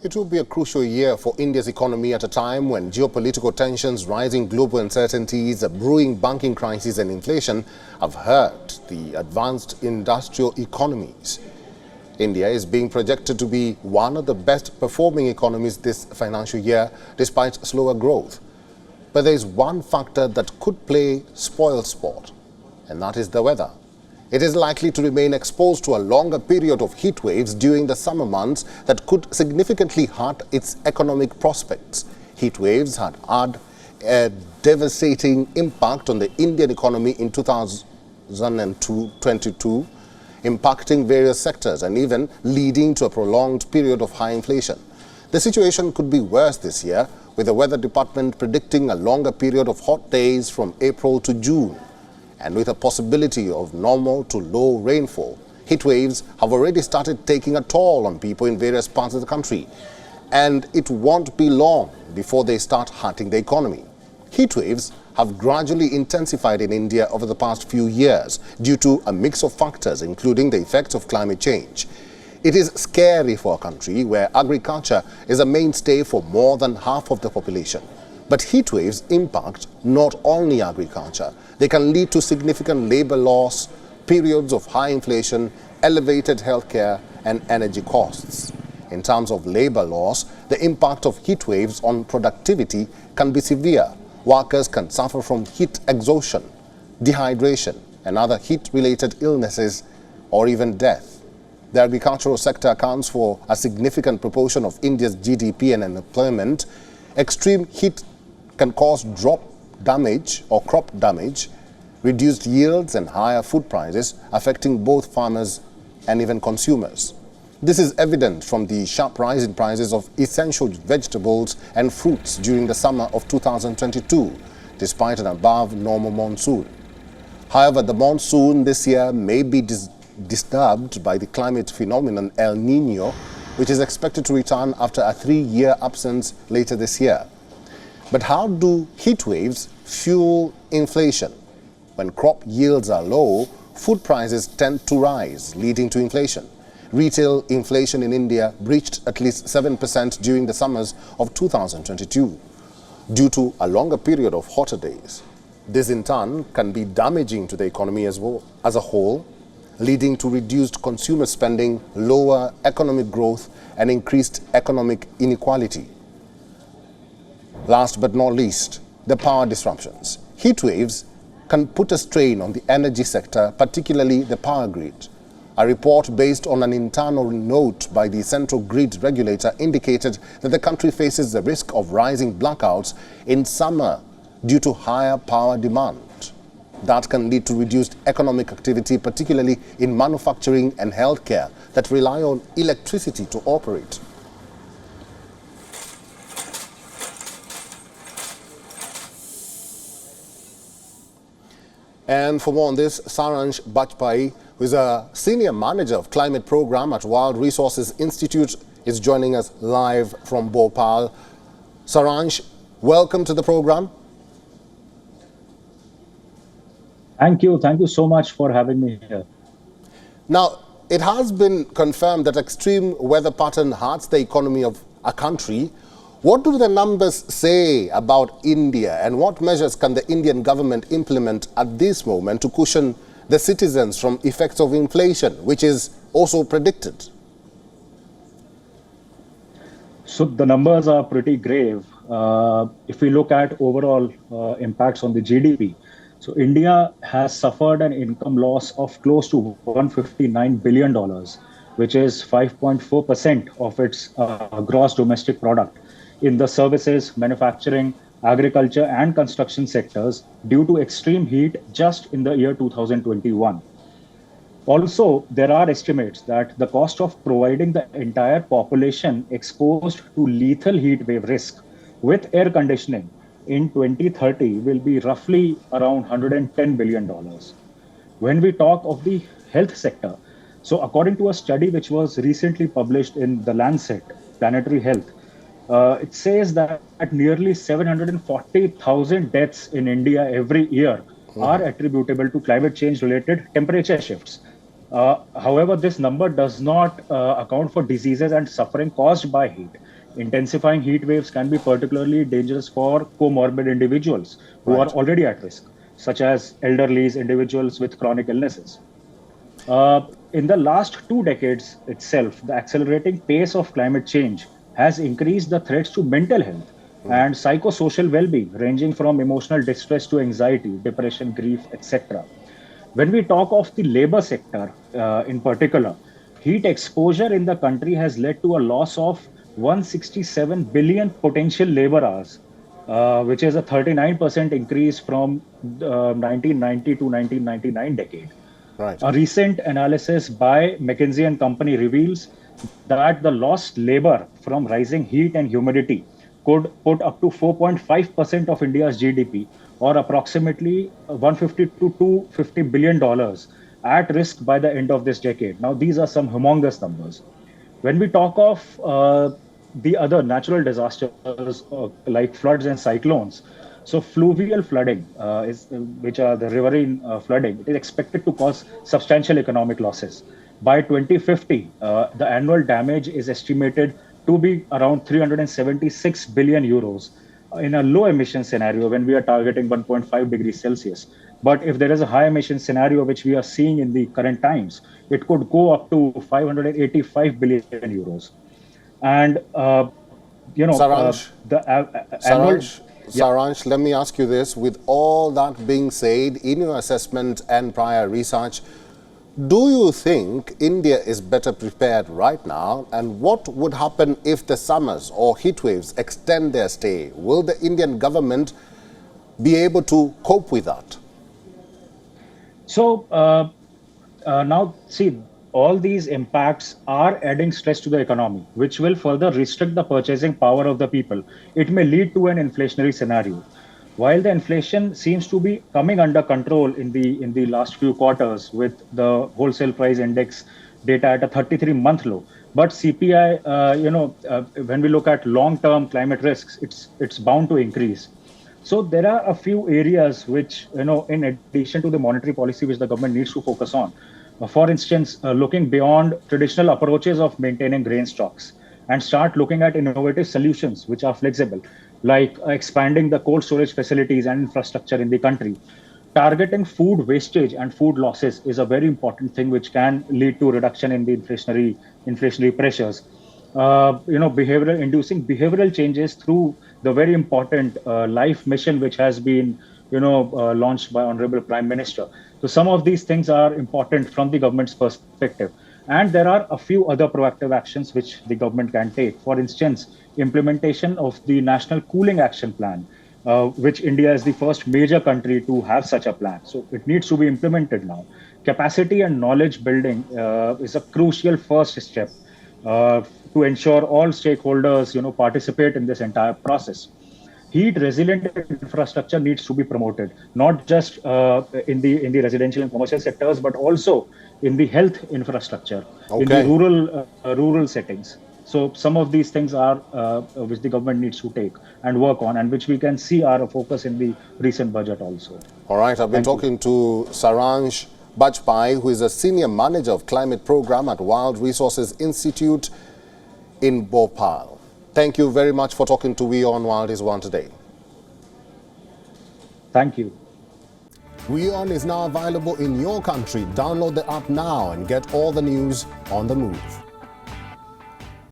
It will be a crucial year for India's economy at a time when geopolitical tensions, rising global uncertainties, a brewing banking crisis and inflation have hurt the advanced industrial economies. India is being projected to be one of the best performing economies this financial year despite slower growth. But there is one factor that could play spoil sport, and that is the weather. It is likely to remain exposed to a longer period of heat waves during the summer months that could significantly hurt its economic prospects. Heat waves had a devastating impact on the Indian economy in 2022, impacting various sectors and even leading to a prolonged period of high inflation. The situation could be worse this year, with the Weather Department predicting a longer period of hot days from April to June. And with a possibility of normal to low rainfall, heat waves have already started taking a toll on people in various parts of the country. And it won't be long before they start hurting the economy. Heat waves have gradually intensified in India over the past few years due to a mix of factors, including the effects of climate change. It is scary for a country where agriculture is a mainstay for more than half of the population. But heat waves impact not only agriculture. They can lead to significant labor loss, periods of high inflation, elevated healthcare and energy costs. In terms of labor loss, the impact of heat waves on productivity can be severe. Workers can suffer from heat exhaustion, dehydration and other heat-related illnesses or even death. The agricultural sector accounts for a significant proportion of India's GDP and unemployment. Extreme heat can cause crop damage, reduced yields and higher food prices, affecting both farmers and even consumers. This is evident from the sharp rise in prices of essential vegetables and fruits during the summer of 2022, despite an above normal monsoon. However, the monsoon this year may be disturbed by the climate phenomenon El Niño, which is expected to return after a 3-year absence later this year. But how do heat waves fuel inflation? When crop yields are low, food prices tend to rise, leading to inflation. Retail inflation in India reached at least 7% during the summers of 2022 due to a longer period of hotter days. This in turn can be damaging to the economy as a whole, leading to reduced consumer spending, lower economic growth and increased economic inequality. Last but not least, the power disruptions. Heat waves can put a strain on the energy sector, particularly the power grid. A report based on an internal note by the central grid regulator indicated that the country faces the risk of rising blackouts in summer due to higher power demand. That can lead to reduced economic activity, particularly in manufacturing and healthcare that rely on electricity to operate. And for more on this, Saransh Bajpai, who is a senior manager of climate program at World Resources Institute, is joining us live from Bhopal. Saransh, welcome to the program. Thank you so much for having me here. Now, it has been confirmed that extreme weather pattern hurts the economy of a country. What do the numbers say about India, and what measures can the Indian government implement at this moment to cushion the citizens from effects of inflation, which is also predicted? So the numbers are pretty grave. If we look at overall impacts on the GDP, so India has suffered an income loss of close to $159 billion, which is 5.4% of its gross domestic product in the services, manufacturing, agriculture and construction sectors due to extreme heat just in the year 2021. Also, there are estimates that the cost of providing the entire population exposed to lethal heat wave risk with air conditioning in 2030 will be roughly around $110 billion. When we talk of the health sector, so according to a study which was recently published in The Lancet, Planetary Health, it says that nearly 740,000 deaths in India every year are attributable to climate change related temperature shifts. However, this number does not account for diseases and suffering caused by heat. Intensifying heat waves can be particularly dangerous for comorbid individuals who are Right. already at risk, such as elderly individuals with chronic illnesses. In the last 2 decades itself, the accelerating pace of climate change has increased the threats to mental health and psychosocial well-being, ranging from emotional distress to anxiety, depression, grief, etc. When we talk of the labor sector in particular, heat exposure in the country has led to a loss of 167 billion potential labor hours, which is a 39% increase from 1990 to 1999 decade. Right. A recent analysis by McKinsey and Company reveals that the lost labor from rising heat and humidity could put up to 4.5% of India's GDP, or approximately 150 to 250 billion dollars, at risk by the end of this decade. Now, these are some humongous numbers. When we talk of the other natural disasters like floods and cyclones, so fluvial flooding, which are the riverine flooding, it is expected to cause substantial economic losses. By 2050, the annual damage is estimated to be around 376 billion euros in a low emission scenario when we are targeting 1.5 degrees Celsius. But if there is a high emission scenario, which we are seeing in the current times, it could go up to 585 billion euros. And, Saransh, the annual, Saransh, yeah. Saransh, let me ask you this. With all that being said, in your assessment and prior research, do you think India is better prepared right now? And what would happen if the summers or heat waves extend their stay? Will the Indian government be able to cope with that? So now, see, all these impacts are adding stress to the economy, which will further restrict the purchasing power of the people. It may lead to an inflationary scenario. While the inflation seems to be coming under control in the last few quarters, with the wholesale price index data at a 33-month low, but CPI, when we look at long-term climate risks, it's bound to increase. So there are a few areas which, in addition to the monetary policy, which the government needs to focus on. For instance, looking beyond traditional approaches of maintaining grain stocks and start looking at innovative solutions which are flexible, like expanding the cold storage facilities and infrastructure in the country. Targeting food wastage and food losses is a very important thing which can lead to reduction in the inflationary pressures. Inducing behavioral changes through the very important life mission which has been launched by Honorable Prime Minister. So some of these things are important from the government's perspective. And there are a few other proactive actions which the government can take. For instance, implementation of the National Cooling Action Plan, which India is the first major country to have such a plan. So it needs to be implemented now. Capacity and knowledge building is a crucial first step to ensure all stakeholders, participate in this entire process. Heat resilient infrastructure needs to be promoted, not just in the residential and commercial sectors, but also in the health infrastructure, in the rural settings. So some of these things are which the government needs to take and work on, and which we can see are a focus in the recent budget also. All right, I've been talking to Saransh Bajpai, who is a senior manager of climate program at Wild Resources Institute in Bhopal. Thank you very much for talking to WION Wild is One today. Thank you. WION is now available in your country. Download the app now and get all the news on the move.